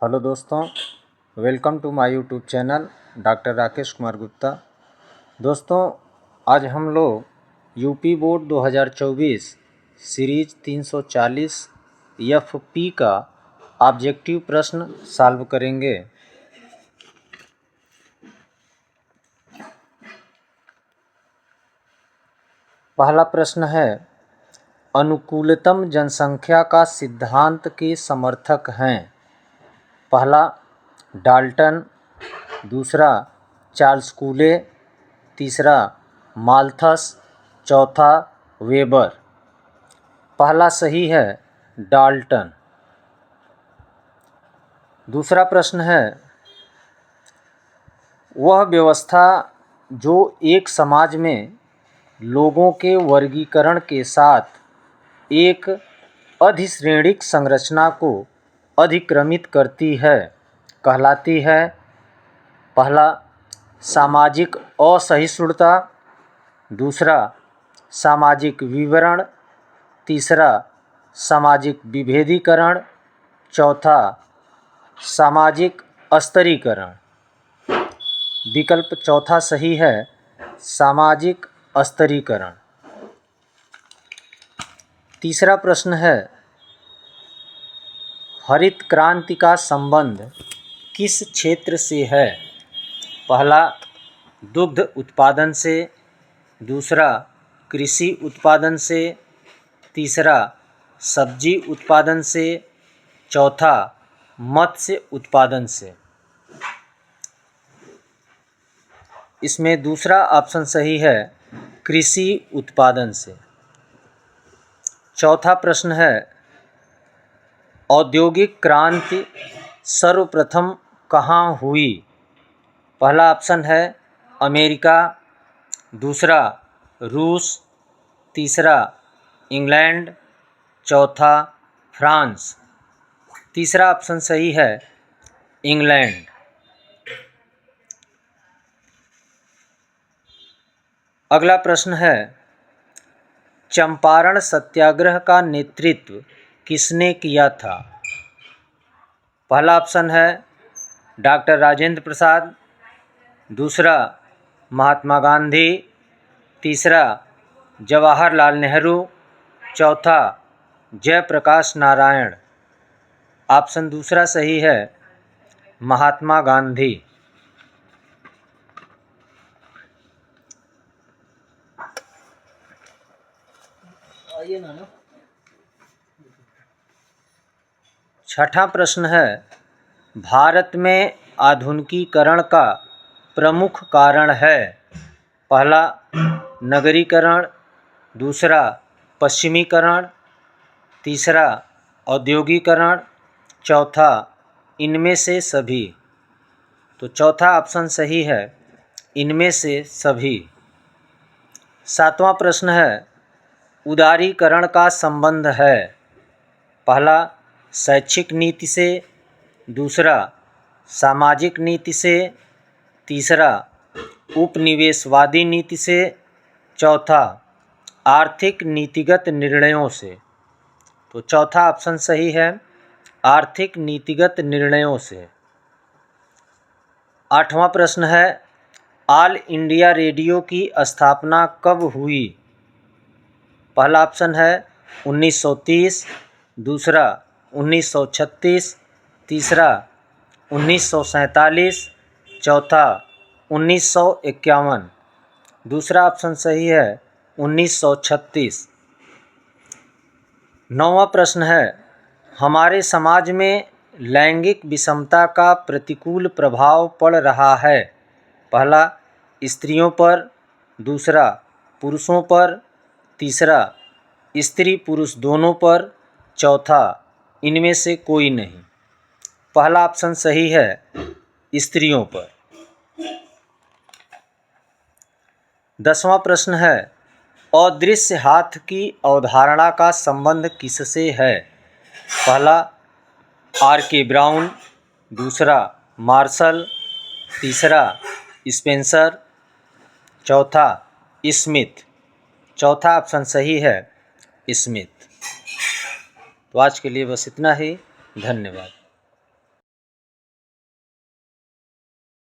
Hello दोस्तों, welcome to my YouTube channel doctor Rakesh Kumar Gupta. दोस्तों, आज हम लोग यूपी बोर्ड 2024 सीरीज 340 एफपी का ऑब्जेक्टिव प्रश्न सॉल्व करेंगे। पहला प्रश्न है, अनुकूलतम जनसंख्या का सिद्धांत के समर्थक हैं। पहला डाल्टन, दूसरा चार्ल्स कूले, तीसरा माल्थस, चौथा वेबर। पहला सही है डाल्टन। दूसरा प्रश्न है, वह व्यवस्था जो एक समाज में लोगों के वर्गीकरण के साथ एक अधिश्रेणिक संरचना को अधिक्रमित करती है कहलाती है। पहला सामाजिक असहिष्णुता, दूसरा सामाजिक विवरण, तीसरा सामाजिक विभेदीकरण, चौथा सामाजिक स्तरीकरण। विकल्प चौथा सही है, सामाजिक स्तरीकरण। तीसरा प्रश्न है, हरित क्रांति का संबंध किस क्षेत्र से है। पहला दुग्ध उत्पादन से, दूसरा कृषि उत्पादन से, तीसरा सब्जी उत्पादन से, चौथा मत्स्य उत्पादन से। इसमें दूसरा ऑप्शन सही है, कृषि उत्पादन से। चौथा प्रश्न है, औद्योगिक क्रांति सर्वप्रथम कहाँ हुई। पहला ऑप्शन है अमेरिका, दूसरा रूस, तीसरा इंग्लैंड, चौथा फ्रांस। तीसरा ऑप्शन सही है, इंग्लैंड। अगला प्रश्न है, चंपारण सत्याग्रह का नेतृत्व किसने किया था। पहला ऑप्शन है डॉक्टर राजेंद्र प्रसाद, दूसरा महात्मा गांधी, तीसरा जवाहरलाल नेहरू, चौथा जयप्रकाश नारायण। ऑप्शन दूसरा सही है, महात्मा गांधी। छठा प्रश्न है, भारत में आधुनिकीकरण का प्रमुख कारण है। पहला नगरीकरण, दूसरा पश्चिमीकरण, तीसरा औद्योगिकरण, चौथा इनमें से सभी। तो चौथा ऑप्शन सही है, इनमें से सभी। सातवां प्रश्न है, उदारीकरण का संबंध है। पहला शैक्षिक नीति से, दूसरा सामाजिक नीति से, तीसरा उपनिवेशवादी नीति से, चौथा आर्थिक नीतिगत निर्णयों से। तो चौथा ऑप्शन सही है, आर्थिक नीतिगत निर्णयों से। आठवां प्रश्न है, ऑल इंडिया रेडियो की स्थापना कब हुई। पहला ऑप्शन है 1930, दूसरा 1936, तीसरा 1947, चौथा 1951। दूसरा ऑप्शन सही है, 1936। नौवां प्रश्न है, हमारे समाज में लैंगिक विषमता का प्रतिकूल प्रभाव पड़ रहा है। पहला स्त्रियों पर, दूसरा पुरुषों पर, तीसरा स्त्री पुरुष दोनों पर, चौथा इनमें से कोई नहीं। पहला ऑप्शन सही है, स्त्रियों पर। 10वां प्रश्न है, अदृश्य हाथ की अवधारणा का संबंध किससे है। पहला आर.के. ब्राउन, दूसरा मार्शल, तीसरा स्पेंसर, चौथा स्मिथ। चौथा ऑप्शन सही है, स्मिथ। तो आज के लिए बस इतना ही। धन्यवाद।